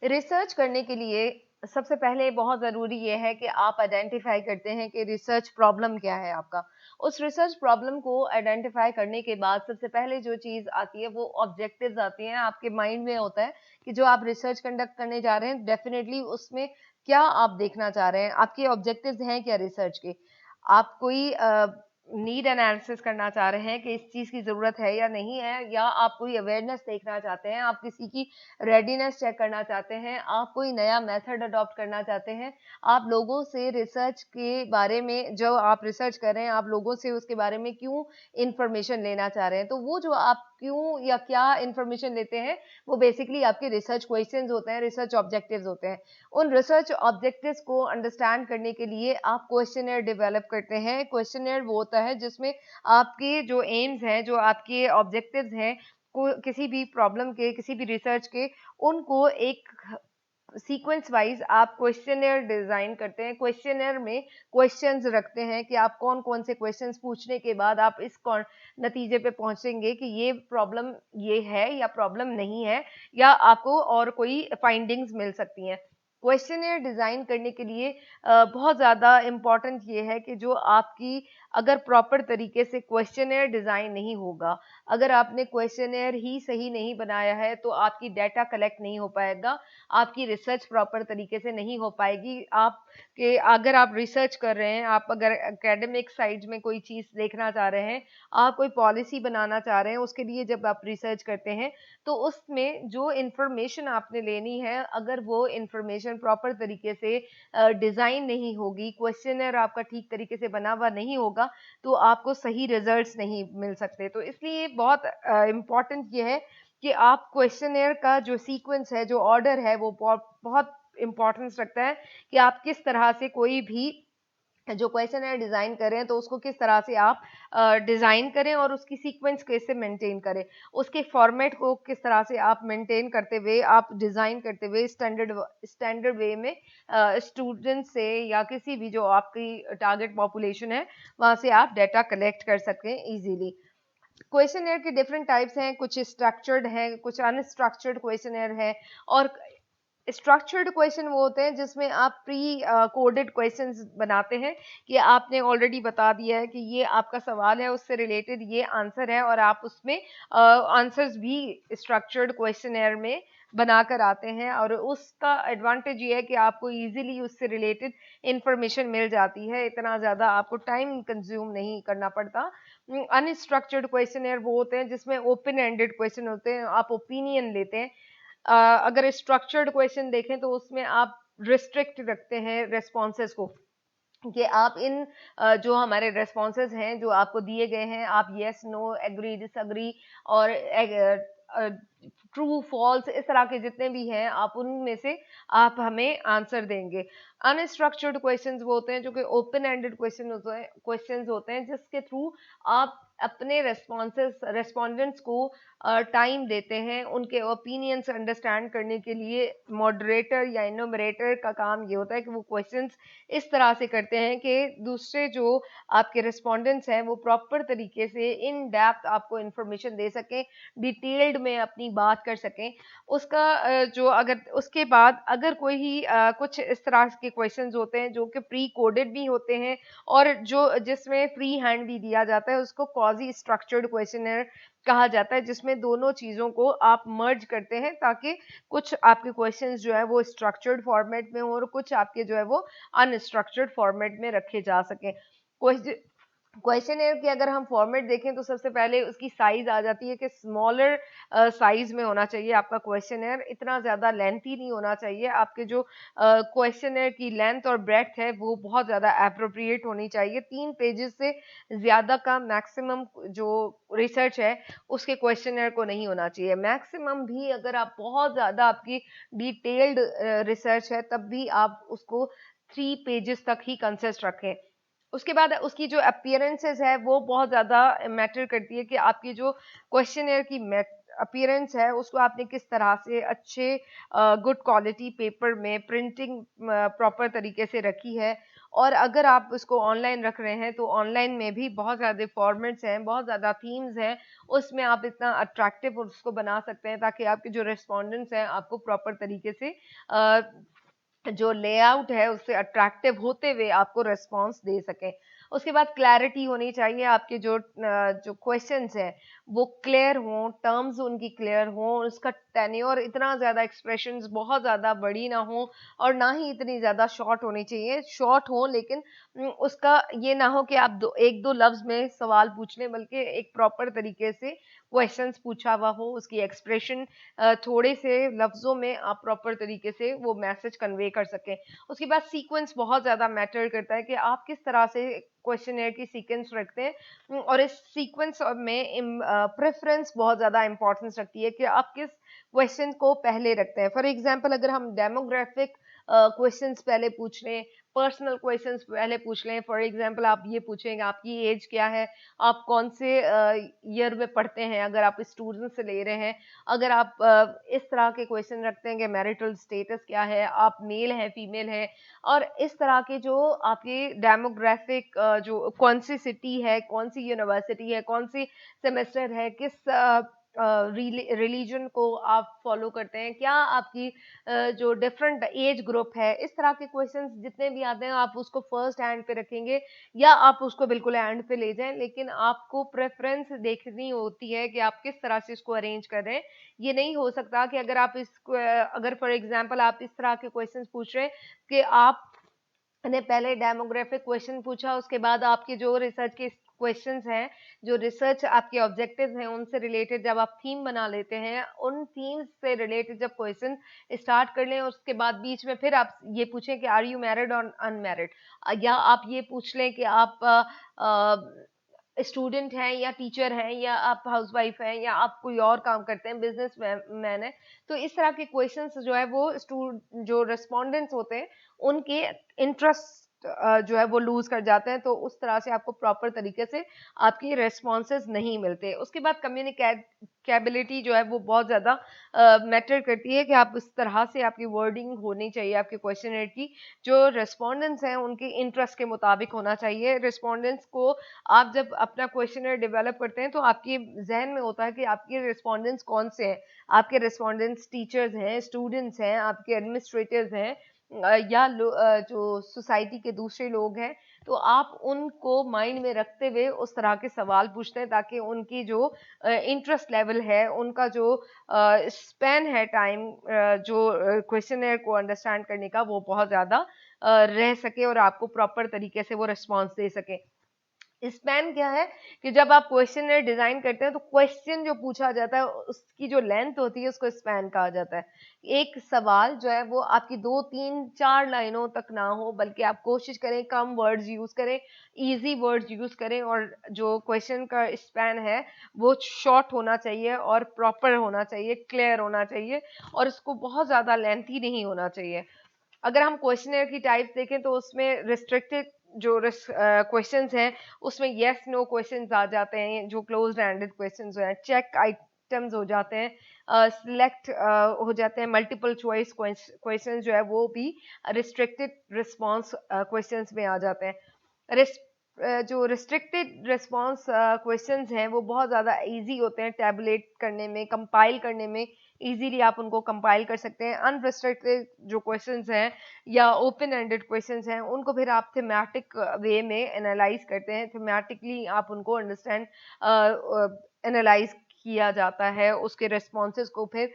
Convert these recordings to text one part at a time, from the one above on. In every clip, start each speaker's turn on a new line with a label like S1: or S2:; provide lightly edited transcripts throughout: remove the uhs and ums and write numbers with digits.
S1: Research करने के लिए सबसे पहले बहुत ज़रूरी ये है कि आप आइडेंटिफ़ाई करते हैं कि रिसर्च प्रॉब्लम क्या है आपका। उस रिसर्च प्रॉब्लम को आइडेंटिफ़ाई करने के बाद सबसे पहले जो चीज़ आती है वो ऑब्जेक्टिव्स आती हैं। आपके माइंड में होता है कि जो आप रिसर्च कंडक्ट करने जा रहे हैं डेफ़िनेटली उसमें क्या आप देखना चाह रहे हैं? आपके ऑब्जेक्टिव्स हैं क्या रिसर्च के? आप कोई नीड एनालिसिस करना चाह रहे हैं कि इस चीज़ की ज़रूरत है या नहीं है, या आप कोई अवेयरनेस देखना चाहते हैं, आप किसी की रेडीनेस चेक करना चाहते हैं, आप कोई नया मेथड अडॉप्ट करना चाहते हैं, आप लोगों से रिसर्च के बारे में जो आप रिसर्च कर रहे हैं, आप लोगों से उसके बारे में क्यों इन्फॉर्मेशन लेना चाह रहे हैं। तो वो जो आप क्यों या क्या इन्फॉर्मेशन लेते हैं, वो बेसिकली आपके रिसर्च क्वेश्चंस होते हैं, रिसर्च ऑब्जेक्टिव्स होते हैं। उन रिसर्च ऑब्जेक्टिव्स को अंडरस्टैंड करने के लिए आप क्वेश्चनर डेवलप करते हैं। क्वेश्चनर वो होता है जिसमें आपके जो एम्स हैं, जो आपके ऑब्जेक्टिव्स हैं, को किसी भी प्रॉब्लम के, किसी भी रिसर्च के, उनको एक सीक्वेंस वाइज आप क्वेश्चनर डिजाइन करते हैं। क्वेश्चनर में क्वेश्चंस रखते हैं कि आप कौन-कौन से क्वेश्चंस पूछने के बाद आप इस नतीजे पे पहुंचेंगे कि ये प्रॉब्लम ये है या प्रॉब्लम नहीं है, या आपको और कोई फाइंडिंग्स मिल सकती हैं। क्वेश्चनर डिजाइन करने के लिए बहुत ज़्यादा इम्पोर्टेंट ये है कि जो आपकी अगर प्रॉपर तरीके से क्वेश्चनर डिजाइन नहीं होगा, अगर आपने क्वेश्चनर ही सही नहीं बनाया है, तो आपकी डाटा कलेक्ट नहीं हो पाएगा, आपकी रिसर्च प्रॉपर तरीके से नहीं हो पाएगी। आप के अगर आप रिसर्च कर रहे हैं, आप अगर एकेडमिक साइड में कोई चीज़ देखना चाह रहे हैं, आप कोई पॉलिसी बनाना चाह रहे हैं, उसके लिए जब आप रिसर्च करते हैं, तो उसमें जो इन्फॉर्मेशन आपने लेनी है, अगर वो इन्फॉर्मेशन प्रॉपर तरीके से डिज़ाइन नहीं होगी, क्वेश्चनर आपका ठीक तरीके से बना हुआ नहीं होगा, तो आपको सही रिजल्ट्स नहीं मिल सकते। तो इसलिए बहुत इम्पोर्टेंट ये है कि आप क्वेश्चनेयर का जो सीक्वेंस है, जो ऑर्डर है, वो बहुत बहुत इम्पोर्टेंस रखता है कि आप किस तरह से कोई भी जो क्वेश्चनेयर डिज़ाइन कर रहे हैं, तो उसको किस तरह से आप डिज़ाइन करें और उसकी सीक्वेंस कैसे मेंटेन करें। उसके फॉर्मेट को किस तरह से आप मेंटेन करते हुए, आप डिज़ाइन करते हुए स्टैंडर्ड वे में स्टूडेंट से या किसी भी जो आपकी टारगेट पॉपुलेशन है, वहाँ से आप डाटा कलेक्ट कर सकें ईज़िली। क्वेश्चनेयर के डिफरेंट टाइप्स हैं, कुछ स्ट्रक्चर्ड हैं, कुछ अनस्ट्रक्चर्ड क्वेश्चनेयर है। और स्ट्रक्चर्ड क्वेश्चन वो होते हैं जिसमें आप प्री कोडेड क्वेश्चंस बनाते हैं कि आपने ऑलरेडी बता दिया है कि ये आपका सवाल है, उससे रिलेटेड ये आंसर है, और आप उसमें आंसर्स भी स्ट्रक्चर्ड क्वेश्चनेयर में बनाकर आते हैं, और उसका एडवांटेज ये है कि आपको इजीली उससे रिलेटेड इंफॉर्मेशन मिल जाती है, इतना ज़्यादा आपको टाइम कंज्यूम नहीं करना पड़ता। अनस्ट्रक्चर्ड क्वेश्चनेयर वो होते हैं जिसमें ओपन एंडेड क्वेश्चन होते हैं, आप ओपिनियन लेते हैं। अगर स्ट्रक्चर्ड क्वेश्चन देखें तो उसमें आप रिस्ट्रिक्ट रखते हैं रेस्पॉन्सेज को, कि आप इन जो हमारे रेस्पॉन्सेज हैं जो आपको दिए गए हैं, आप यस नो एग्री डिसएग्री और ट्रू फॉल्स इस तरह के जितने भी हैं, आप उनमें से आप हमें आंसर देंगे। अनस्ट्रक्चर्ड क्वेश्चंस वो होते हैं जो कि ओपन एंडेड क्वेश्चंस होते हैं जिसके थ्रू आप अपने रेस्पोंडेंट्स को टाइम देते हैं, उनके ओपिनियंस अंडरस्टैंड करने के लिए। मॉडरेटर या इनोमरेटर का काम ये होता है कि वो क्वेश्चंस इस तरह से करते हैं कि दूसरे जो आपके रिस्पोंडेंट्स हैं वो प्रॉपर तरीके से इन डेप्थ आपको इन्फॉर्मेशन दे सकें, डिटेल्ड में अपनी बात कर सकें। उसका जो अगर उसके बाद अगर कोई ही कुछ इस तरह के क्वेश्चंस होते हैं जो कि प्री कोडेड भी होते हैं, और जो जिसमें फ्री हैंड भी दिया जाता है, उसको क्वाजी स्ट्रक्चर्ड क्वेश्चनर कहा जाता है, जिसमें दोनों चीज़ों को आप मर्ज करते हैं ताकि कुछ आपके क्वेश्चंस जो है वो स्ट्रक्चर्ड फॉर्मेट में हो और कुछ आपके जो है वो अनस्ट्रक्चर्ड फॉर्मेट में रखे जा सकें। क्वेश्चनेयर की अगर हम फॉर्मेट देखें तो सबसे पहले उसकी साइज आ जाती है कि स्मॉलर साइज में होना चाहिए आपका क्वेश्चनेयर, इतना ज़्यादा लेंथी नहीं होना चाहिए। आपके जो क्वेश्चनेयर की लेंथ और ब्रेड्थ है वो बहुत ज़्यादा एप्रोप्रिएट होनी चाहिए। 3 पेजेस से ज़्यादा का मैक्सिमम जो रिसर्च है उसके क्वेश्चनेयर को नहीं होना चाहिए। मैक्सिमम भी अगर आप बहुत ज़्यादा आपकी डिटेल्ड रिसर्च है तब भी आप उसको 3 पेजेस तक ही कंसिस्ट रखें। उसके बाद उसकी जो अपीयरेंसेस है वो बहुत ज़्यादा मैटर करती है कि आपकी जो क्वेश्चनेयर की अपीयरेंस है उसको आपने किस तरह से अच्छे गुड क्वालिटी पेपर में प्रिंटिंग प्रॉपर तरीके से रखी है, और अगर आप उसको ऑनलाइन रख रहे हैं तो ऑनलाइन में भी बहुत ज़्यादा फॉर्मेट्स हैं, बहुत ज़्यादा थीम्स हैं, उसमें आप इतना अट्रैक्टिव उसको बना सकते हैं ताकि आपके जो रिस्पॉन्डेंट्स हैं आपको प्रॉपर तरीके से जो लेआउट है उससे अट्रैक्टिव होते हुए आपको रिस्पॉन्स दे सकें। उसके बाद क्लैरिटी होनी चाहिए, आपके जो क्वेश्चंस हैं वो क्लियर हों, टर्म्स उनकी क्लियर हों, उसका टेन्योर इतना ज़्यादा, एक्सप्रेशंस बहुत ज़्यादा बड़ी ना हो और ना ही इतनी ज़्यादा शॉर्ट होनी चाहिए। शॉर्ट हो लेकिन उसका ये ना हो कि आप एक दो लफ्ज़ में सवाल पूछ लें, बल्कि एक प्रॉपर तरीके से क्वेश्चंस पूछा हुआ हो, उसकी एक्सप्रेशन थोड़े से लफ्ज़ों में आप प्रॉपर तरीके से वो मैसेज कन्वे कर सकें। उसके बाद सीक्वेंस बहुत ज़्यादा मैटर करता है कि आप किस तरह से क्वेश्चनेयर की सीक्वेंस रखते हैं, और इस सीक्वेंस में प्रेफरेंस बहुत ज़्यादा इंपॉर्टेंस रखती है कि आप किस क्वेश्चन को पहले रखते हैं। फॉर एग्जांपल अगर हम डेमोग्राफिक क्वेश्चंस पहले पूछ लें, पर्सनल क्वेश्चंस पहले पूछ लें, फॉर एग्जांपल आप ये पूछेंगे आपकी एज क्या है, आप कौन से ईयर में पढ़ते हैं, अगर आप स्टूडेंट से ले रहे हैं, अगर आप इस तरह के क्वेश्चन रखते हैं कि मैरिटल स्टेटस क्या है, आप मेल है फीमेल है, और इस तरह के जो आपके डेमोग्राफिक जो कौन सी सिटी है, कौन सी यूनिवर्सिटी है, कौन सी सेमेस्टर है, किस रिलीजन को आप फॉलो करते हैं, क्या आपकी जो डिफरेंट एज ग्रुप है, इस तरह के क्वेश्चंस जितने भी आते हैं आप उसको फर्स्ट हैंड पे रखेंगे या आप उसको बिल्कुल एंड पे ले जाएं, लेकिन आपको प्रेफरेंस देखनी होती है कि आप किस तरह से इसको अरेंज कर रहे हैं। ये नहीं हो सकता कि अगर आप अगर फॉर एग्जांपल आप इस तरह के क्वेश्चंस पूछ रहे हैं कि आप ने पहले डेमोग्राफिक क्वेश्चन पूछा, उसके बाद आपके जो रिसर्च के क्वेश्चंस हैं, जो रिसर्च आपके ऑब्जेक्टिव्स हैं, उनसे रिलेटेड जब आप थीम बना लेते हैं, उन थीम्स से रिलेटेड जब क्वेश्चन स्टार्ट कर लें, उसके बाद बीच में फिर आप ये पूछें कि आर यू मैरिड और अनमैरिड, या आप ये पूछ लें कि आप स्टूडेंट हैं या टीचर हैं या आप हाउसवाइफ हैं या आप कोई और काम करते हैं, बिजनेस मैन है। तो इस तरह के क्वेश्चंस जो है वो जो रेस्पोंडेंट्स होते हैं उनके इंटरेस्ट जो है वो लूज कर जाते हैं, तो उस तरह से आपको प्रॉपर तरीके से आपकी रेस्पॉन्सेज नहीं मिलते। उसके बाद कम्युनिकेबिलिटी जो है वो बहुत ज्यादा मैटर करती है कि आप इस तरह से आपकी वर्डिंग होनी चाहिए आपके क्वेश्चनर की, जो रेस्पोंडेंट्स हैं उनके इंटरेस्ट के मुताबिक होना चाहिए। रेस्पोंडेंट्स को आप जब अपना क्वेश्चनर डेवलप करते हैं तो आपके जहन में होता है कि आपके रिस्पोंडेंट्स कौन से हैं, आपके रिस्पोंडेंट्स टीचर्स हैं, स्टूडेंट्स हैं, आपके एडमिनिस्ट्रेटर्स हैं, या जो सोसाइटी के दूसरे लोग हैं। तो आप उनको माइंड में रखते हुए उस तरह के सवाल पूछते हैं ताकि उनकी जो इंटरेस्ट लेवल है, उनका जो स्पैन है टाइम जो क्वेश्चनर को अंडरस्टैंड करने का, वो बहुत ज्यादा रह सके और आपको प्रॉपर तरीके से वो रिस्पॉन्स दे सके। स्पैन क्या है कि जब आप क्वेश्चनर डिजाइन करते हैं तो क्वेश्चन जो पूछा जाता है उसकी जो लेंथ होती है उसको स्पैन कहा जाता है। एक सवाल जो है वो आपकी 2 3 4 लाइनों तक ना हो, बल्कि आप कोशिश करें कम वर्ड्स यूज करें, इजी वर्ड्स यूज करें, और जो क्वेश्चन का स्पैन है वो शॉर्ट होना चाहिए और प्रॉपर होना चाहिए, क्लियर होना चाहिए, और इसको बहुत ज्यादा लेंथी नहीं होना चाहिए। अगर हम क्वेश्चनर की टाइप्स देखें तो उसमें रिस्ट्रिक्टेड जो क्वेश्चंस हैं उसमें यस नो क्वेश्चंस आ जाते हैं, जो क्लोज्ड एंडेड क्वेश्चंस हैं, चेक आइटम्स हो जाते हैं, सिलेक्ट हो जाते हैं, मल्टीपल चॉइस क्वेश्चंस जो है वो भी रिस्ट्रिक्टेड रिस्पांस क्वेश्चंस में आ जाते हैं। जो रिस्ट्रिक्टेड रिस्पांस क्वेश्चंस हैं वो बहुत ज़्यादा इजी होते हैं टैबुलेट करने में, कंपाइल करने में, इजीली आप उनको कंपाइल कर सकते हैं। अनरिस्ट्रिक्टेड जो क्वेश्चंस हैं या ओपन एंडेड क्वेश्चंस हैं उनको फिर आप थीमेटिक वे में एनालाइज करते हैं, थीमेटिकली आप उनको अंडरस्टैंड एनालाइज किया जाता है, उसके रेस्पॉन्सेज को फिर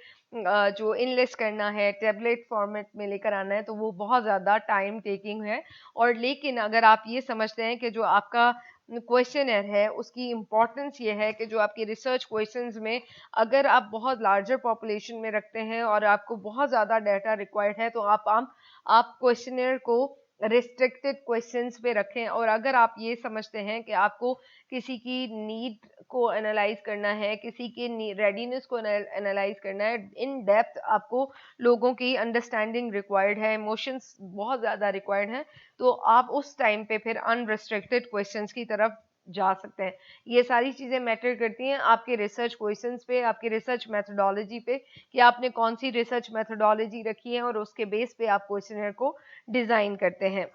S1: जो इनलिस्ट करना है, टेबलेट फॉर्मेट में लेकर आना है, तो वो बहुत ज़्यादा टाइम टेकिंग है। और लेकिन अगर आप ये समझते हैं कि जो आपका क्वेश्चनर है उसकी इम्पोर्टेंस ये है कि जो आपके रिसर्च क्वेश्चंस में अगर आप बहुत लार्जर पॉपुलेशन में रखते हैं और आपको बहुत ज़्यादा डाटा रिक्वायर्ड है, तो आप क्वेश्चनर को रिस्ट्रिक्टेड क्वेश्चंस पे रखें। और अगर आप ये समझते हैं कि आपको किसी की नीड को एनालाइज करना है, किसी के रेडीनेस को एनालाइज करना है, इन डेप्थ आपको लोगों की अंडरस्टैंडिंग रिक्वायर्ड है, इमोशंस बहुत ज़्यादा रिक्वायर्ड हैं, तो आप उस टाइम पे फिर अनरिस्ट्रिक्टेड क्वेश्चंस की तरफ जा सकते हैं। ये सारी चीज़ें मैटर करती हैं आपके रिसर्च क्वेश्चंस पे, आपके रिसर्च मेथोडोलॉजी पे, कि आपने कौन सी रिसर्च मेथोडोलॉजी रखी है और उसके बेस पे आप क्वेश्चनर को डिज़ाइन करते हैं।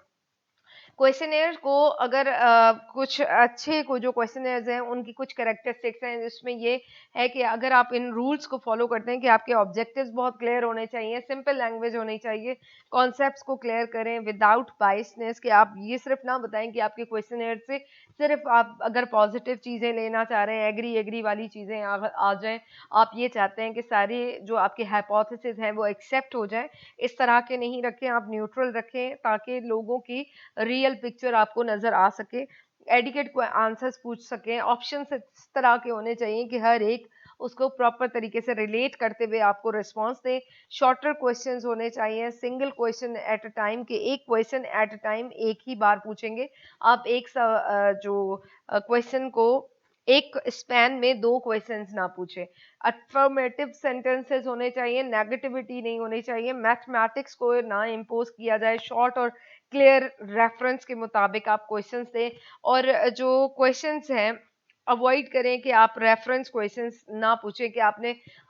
S1: क्वेश्चनेयर को अगर कुछ अच्छे को जो क्वेश्चनेयर्स हैं उनकी कुछ कैरेक्टरिस्टिक्स हैं, जिसमें ये है कि अगर आप इन रूल्स को फॉलो करते हैं कि आपके ऑब्जेक्टिव्स बहुत क्लियर होने चाहिए, सिंपल लैंग्वेज होनी चाहिए, कॉन्सेप्ट्स को क्लियर करें विदाउट बायसनेस, कि आप ये सिर्फ ना बताएं कि आपके क्वेश्चनेयर से सिर्फ आप अगर पॉजिटिव चीज़ें लेना चाह रहे हैं, एग्री एग्री वाली चीज़ें आ जाएं, आप ये चाहते हैं कि सारी जो आपके हाइपोथेसिस हैं वो एक्सेप्ट हो जाए, इस तरह के नहीं रखें, आप न्यूट्रल रखें ताकि लोगों की रियल पिक्चर आपको नजर आ सके, एडिकेट आंसर्स पूछ सकें, ऑप्शन इस तरह के होने चाहिए कि हर एक उसको प्रॉपर तरीके से रिलेट करते हुए आपको रिस्पांस दे, शॉर्टर क्वेश्चंस होने चाहिए, single question at a time, के एक क्वेश्चन एट अ टाइम एक ही बार पूछेंगे आप, जो क्वेश्चन को एक स्पैन में दो क्वेश्चंस ना पूछे, अफर्मेटिव सेंटेंसेस होने चाहिए, नेगेटिविटी नहीं होनी चाहिए, मैथमेटिक्स को ना इम्पोज किया जाए, शॉर्ट और क्लियर रेफरेंस के मुताबिक आप क्वेश्चंस दें, और जो क्वेश्चंस हैं अवॉइड करें कि आप रेफरेंस क्वेश्चंस ना पूछें कि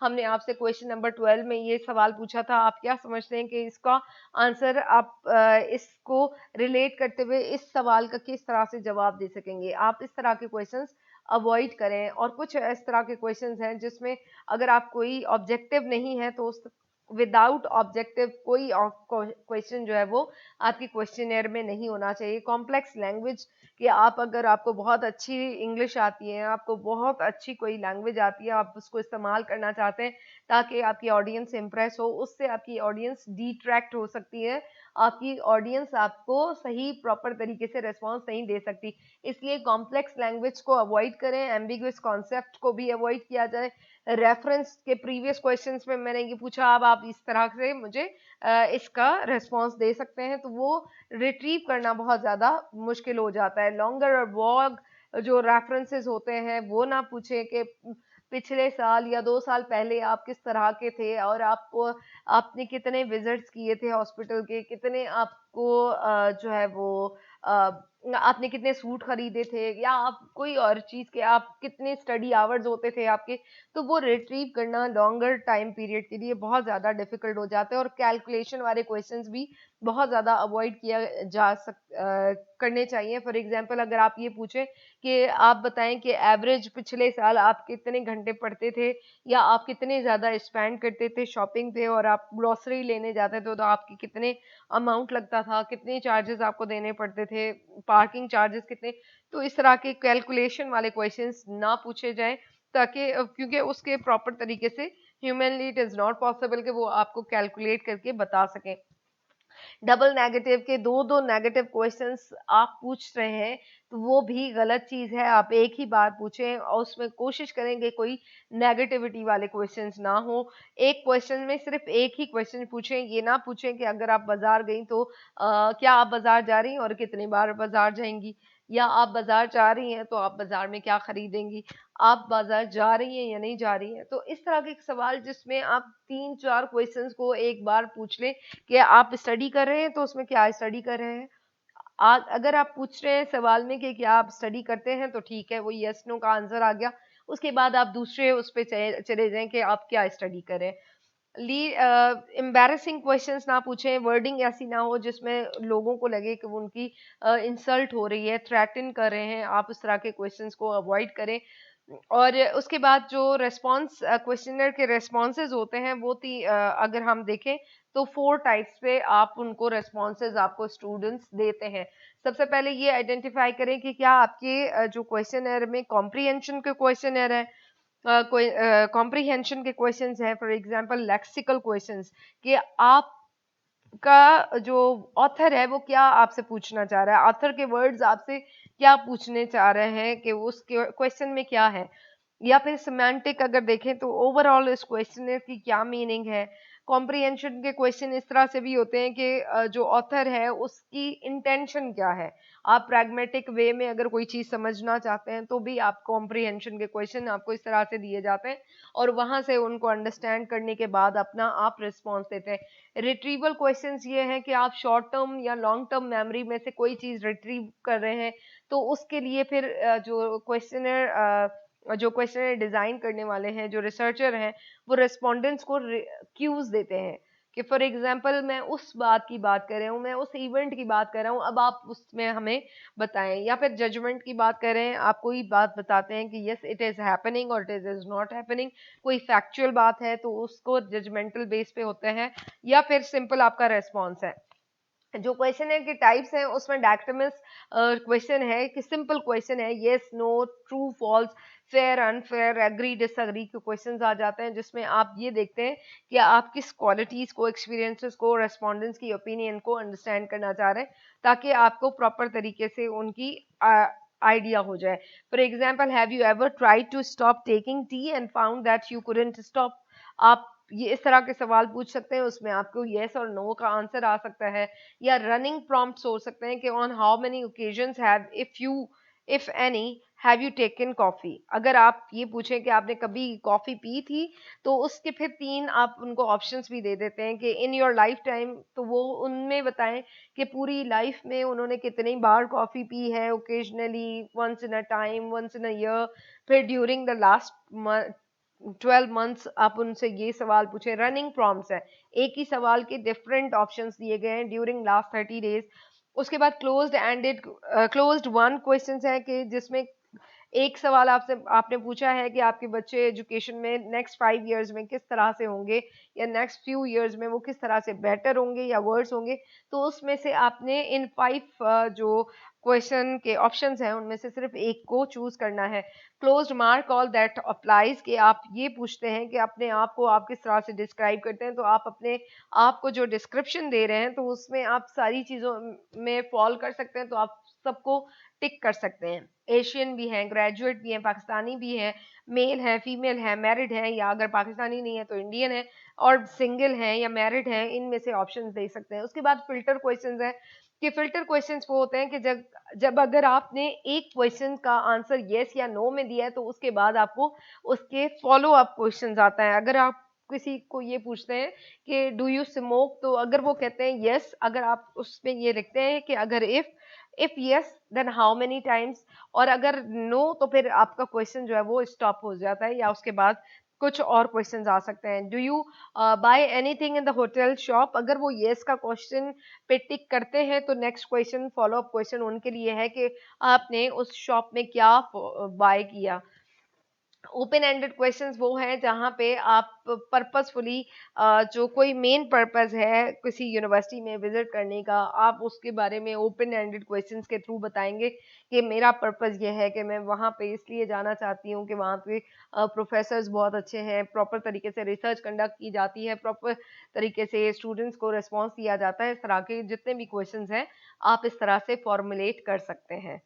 S1: हमने आपसे क्वेश्चन नंबर 12 में ये सवाल पूछा था, आप क्या समझते हैं कि इसका आंसर, आप इसको रिलेट करते हुए इस सवाल का किस तरह से जवाब दे सकेंगे, आप इस तरह के क्वेश्चंस अवॉइड करें। और कुछ इस तरह के क्वेश्चंस हैं जिसमें अगर आप कोई ऑब्जेक्टिव नहीं है तो उस विदाउट ऑब्जेक्टिव कोई क्वेश्चन जो है वो आपकी क्वेश्चनेयर में नहीं होना चाहिए। कॉम्प्लेक्स लैंग्वेज, कि आप अगर आपको बहुत अच्छी इंग्लिश आती है, आपको बहुत अच्छी कोई लैंग्वेज आती है, आप उसको इस्तेमाल करना चाहते हैं ताकि आपकी ऑडियंस इंप्रेस हो, उससे आपकी ऑडियंस डिट्रैक्ट हो सकती है, आपकी ऑडियंस आपको सही प्रॉपर तरीके से रिस्पॉन्स नहीं दे सकती। इसलिए कॉम्प्लेक्स लैंग्वेज को अवॉइड करें, एम्बिगुअस कॉन्सेप्ट को भी अवॉइड किया जाए। रेफरेंस के प्रीवियस क्वेश्चंस में मैंने ये पूछा, अब आप इस तरह से मुझे इसका रिस्पॉन्स दे सकते हैं, तो वो रिट्रीव करना बहुत ज़्यादा मुश्किल हो जाता है। लॉन्गर और वॉग जो रेफरेंसेस होते हैं वो ना पूछें कि पिछले साल या 2 साल पहले आप किस तरह के थे, और आपने कितने विजिट्स किए थे हॉस्पिटल के, कितने आपको जो है वो आपने कितने सूट खरीदे थे, या आप कोई और चीज़ के आप कितने स्टडी आवर्स होते थे आपके, तो वो रिट्रीव करना लॉन्गर टाइम पीरियड के लिए बहुत ज़्यादा डिफिकल्ट हो जाता है। और कैलकुलेशन वाले क्वेश्चंस भी बहुत ज़्यादा अवॉइड करने चाहिए। फॉर एग्जांपल अगर आप ये पूछें कि आप बताएं कि एवरेज पिछले साल आप कितने घंटे पढ़ते थे, या आप कितने ज़्यादा स्पेंड करते थे शॉपिंग पे, और आप ग्रोसरी लेने जाते थे तो आपके कितने अमाउंट लगता था, कितने चार्जेस आपको देने पड़ते थे, पार्किंग चार्जेस कितने, तो इस तरह के कैलकुलेशन वाले क्वेश्चंस ना पूछे जाएं, ताकि क्योंकि उसके प्रॉपर तरीके से humanly it is not possible कि वो आपको कैलकुलेट करके बता सकें। डबल नेगेटिव के दो दो नेगेटिव क्वेश्चंस आप पूछ रहे हैं तो वो भी गलत चीज़ है, आप एक ही बार पूछें और उसमें कोशिश करेंगे कोई नेगेटिविटी वाले क्वेश्चंस ना हो। एक क्वेश्चन में सिर्फ एक ही क्वेश्चन पूछें, ये ना पूछें कि अगर आप बाजार गई तो क्या आप बाजार जा रही हैं और कितनी बार बाजार जाएंगी, या आप बाजार जा रही हैं तो आप बाजार में क्या खरीदेंगी, आप बाजार जा रही हैं या नहीं जा रही हैं। तो इस तरह के सवाल जिसमें आप 3-4 क्वेश्चंस को एक बार पूछ लें कि आप स्टडी कर रहे हैं तो उसमें क्या स्टडी कर रहे हैं। अगर आप पूछ रहे हैं सवाल में कि क्या आप स्टडी करते हैं तो ठीक है, वो यस नो का आंसर आ गया। उसके बाद आप दूसरे उस पे चले जाएं कि आप क्या स्टडी करें। ली एम्बैरेसिंग क्वेश्चंस ना पूछें, वर्डिंग ऐसी ना हो जिसमें लोगों को लगे कि वो उनकी इंसल्ट हो रही है, थ्रेटन कर रहे हैं, आप उस तरह के क्वेश्चंस को अवॉइड करें। और उसके बाद जो रेस्पॉन्स क्वेश्चनर के रेस्पॉन्सेज होते हैं वो अगर हम देखें तो 4 टाइप्स पे आप उनको रेस्पॉन्सेज आपको स्टूडेंट्स देते हैं। सबसे पहले ये आइडेंटिफाई करें कि क्या आपके जो क्वेश्चनर में कॉम्प्रिहेंशन के क्वेश्चनर है, कोई कॉम्प्रिहेंशन के क्वेश्चंस हैं, फॉर एग्जांपल लेक्सिकल क्वेश्चंस, कि आपका जो ऑथर है वो क्या आपसे पूछना चाह रहा है, ऑथर के वर्ड्स आपसे क्या पूछने चाह रहे हैं कि उसके क्वेश्चन में क्या है। या फिर सिमेंटिक अगर देखें तो ओवरऑल इस क्वेश्चन की क्या मीनिंग है। कॉम्प्रिहेंशन के क्वेश्चन इस तरह से भी होते हैं कि जो ऑथर है उसकी इंटेंशन क्या है। आप प्रैग्मेटिक वे में अगर कोई चीज़ समझना चाहते हैं तो भी आप कॉम्प्रिहेंशन के क्वेश्चन आपको इस तरह से दिए जाते हैं, और वहां से उनको अंडरस्टैंड करने के बाद अपना आप रिस्पॉन्स देते हैं। रिट्रीवल क्वेश्चंस ये हैं कि आप शॉर्ट टर्म या लॉन्ग टर्म मेमोरी में से कोई चीज़ रिट्रीव कर रहे हैं, तो उसके लिए फिर जो क्वेश्चनर डिजाइन करने वाले हैं, जो रिसर्चर हैं, वो रेस्पोंडेंट्स को क्यूज देते हैं कि फॉर एग्जांपल मैं उस बात की बात कर रहा हूँ, मैं उस इवेंट की बात कर रहा हूँ, अब आप उसमें हमें बताएं। या फिर जजमेंट की बात करें, आप कोई बात बताते हैं कि यस इट इज हैपनिंग और इट इज नॉट हैपनिंग, कोई फैक्चुअल बात है तो उसको जजमेंटल बेस पे होते हैं, या फिर सिंपल आपका रेस्पॉन्स है। जो क्वेश्चन है के टाइप्स हैं उसमें डायक्टोमस क्वेश्चन है कि सिंपल क्वेश्चन है, yes no, true false, fair unfair, agree disagree के क्वेश्चंस आ जाते हैं, जिसमें आप ये देखते हैं कि आप किस क्वालिटीज को, एक्सपीरियंसेस को, रेस्पोंडेंट्स की ओपिनियन को अंडरस्टैंड करना चाह रहे हैं, ताकि आपको प्रॉपर तरीके से उनकी आइडिया हो जाए। For example, have you ever tried to stop taking tea and found that you couldn't stop. आप ये इस तरह के सवाल पूछ सकते हैं, उसमें आपको येस और नो का आंसर आ सकता है। या रनिंग प्रॉम्प्ट्स हो सकते हैं कि on how many occasions have if any have you taken coffee. अगर आप ये पूछें कि आपने कभी कॉफी पी थी, तो उसके फिर 3 आप उनको ऑप्शंस भी दे देते हैं कि इन योर लाइफ टाइम, तो वो उनमें बताएं कि पूरी लाइफ में उन्होंने कितनी बार कॉफी पी है, occasionally, once in a time, once in a year, फिर ड्यूरिंग द लास्ट 12 मंथ्स। आप उनसे ये सवाल पूछे। रनिंग प्रॉम्प्ट्स है, एक ही सवाल के डिफरेंट ऑप्शंस दिए गए हैं ड्यूरिंग लास्ट 30 डेज। उसके बाद क्लोज्ड वन क्वेश्चन है कि जिसमें एक सवाल आपसे आपने पूछा है कि आपके बच्चे एजुकेशन में नेक्स्ट 5 इयर्स में किस तरह से होंगे, या नेक्स्ट फ्यू इयर्स में वो किस तरह से बेटर होंगे या वर्स होंगे। तो उसमें से आपने इन 5 जो क्वेश्चन के ऑप्शंस हैं उनमें से सिर्फ एक को चूज करना है। Closed mark all that applies, कि आप ये पूछते हैं कि अपने आप को आप किस तरह से डिस्क्राइब करते हैं, तो आप अपने आप को जो डिस्क्रिप्शन दे रहे हैं तो उसमें आप सारी चीजों में फॉल कर सकते हैं, तो आप सबको टिक कर सकते हैं। एशियन भी हैं, ग्रेजुएट भी हैं, पाकिस्तानी भी हैं, मेल है, फीमेल है, मैरिड है, या अगर पाकिस्तानी नहीं है तो इंडियन है, और सिंगल हैं या मैरिड हैं, इनमें से ऑप्शंस दे सकते हैं। उसके बाद फिल्टर क्वेश्चंस है कि फिल्टर क्वेश्चंस वो होते हैं कि जब जब अगर आपने एक क्वेश्चन का आंसर यस या नो में दिया है, तो उसके बाद आपको उसके फॉलो अप क्वेश्चंस आता है। अगर आप किसी को ये पूछते हैं कि डू यू स्मोक, तो अगर वो कहते हैं यस, अगर आप उसमें ये लिखते हैं कि अगर if yes then how many times, और अगर नो तो फिर आपका क्वेश्चन जो है वो स्टॉप हो जाता है, या उसके बाद कुछ और क्वेश्चंस आ सकते हैं। Do you buy anything in the hotel shop, अगर वो यस का क्वेश्चन पे टिक करते हैं तो next question, follow up question उनके लिए है कि आपने उस शॉप में क्या बाय किया। ओपन एंडेड क्वेश्चंस वो हैं जहाँ पे आप पर्पसफुली जो कोई मेन पर्पस है किसी यूनिवर्सिटी में विजिट करने का, आप उसके बारे में ओपन एंडेड क्वेश्चंस के थ्रू बताएंगे कि मेरा पर्पस ये है कि मैं वहाँ पे इसलिए जाना चाहती हूँ कि वहाँ पे प्रोफेसर्स बहुत अच्छे हैं, प्रॉपर तरीके से रिसर्च कंडक्ट की जाती है, प्रॉपर तरीके से स्टूडेंट्स को रिस्पॉन्स दिया जाता है। इस तरह के जितने भी क्वेश्चंस हैं आप इस तरह से फॉर्मुलेट कर सकते हैं।